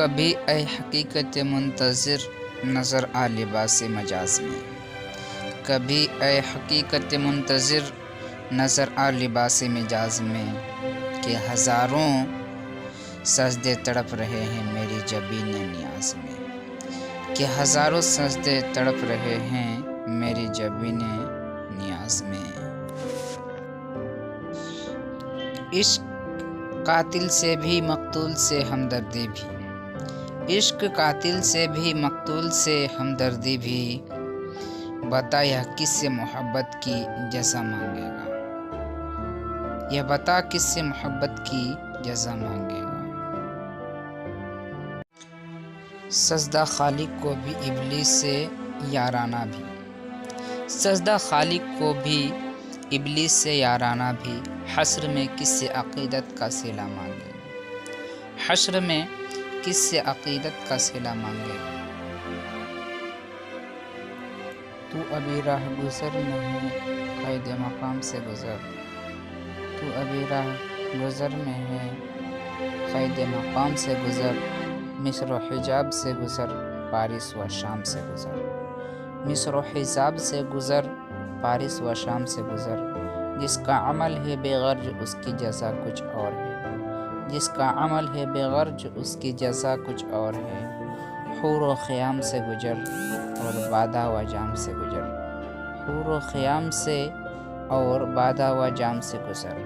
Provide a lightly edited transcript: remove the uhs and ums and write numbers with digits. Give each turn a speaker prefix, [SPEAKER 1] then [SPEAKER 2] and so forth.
[SPEAKER 1] کبھی اے حقیقت منتظر نظر آ لباس مجاز میں، کبھی اے حقیقت منتظر نظر آ لباس مجاز میں، کہ ہزاروں سجدے تڑپ رہے ہیں میری جبین نیاز میں، کہ ہزاروں سجدے تڑپ رہے ہیں میری جبین نیاز میں۔ عشق قاتل سے بھی مقتول سے ہمدردی بھی، عشق قاتل سے بھی مقتول سے ہمدردی بھی، بتا یہ کس سے محبت کی جزا مانگے گا، یہ بتا کس سے محبت کی جزا مانگے گا۔ سجدہ خالق کو بھی ابلیس سے یارانہ بھی، سجدہ خالق کو بھی ابلیس سے یارانہ بھی، حشر میں کس سے عقیدت کا صلہ مانگے گا، حشر میں کس سے عقیدت کا صلہ مانگے گا۔ تو ابھی راہ گزر میں ہے قید مقام سے گزر، تو ابھی راہ گزر میں ہے قید مقام سے گزر، مصر و حجاب سے گزر پارس و شام سے گزر، مصر و حجاب سے گزر پارس و شام سے گزر، جس کا عمل ہے بے غرض اس کی جزا کچھ اور ہے، جس کا عمل ہے بے غرض اس کی جزا کچھ اور ہے، حور و خیام سے گزر اور بادہ و جام سے گزر، حور و خیام سے اور بادہ و جام سے گزر۔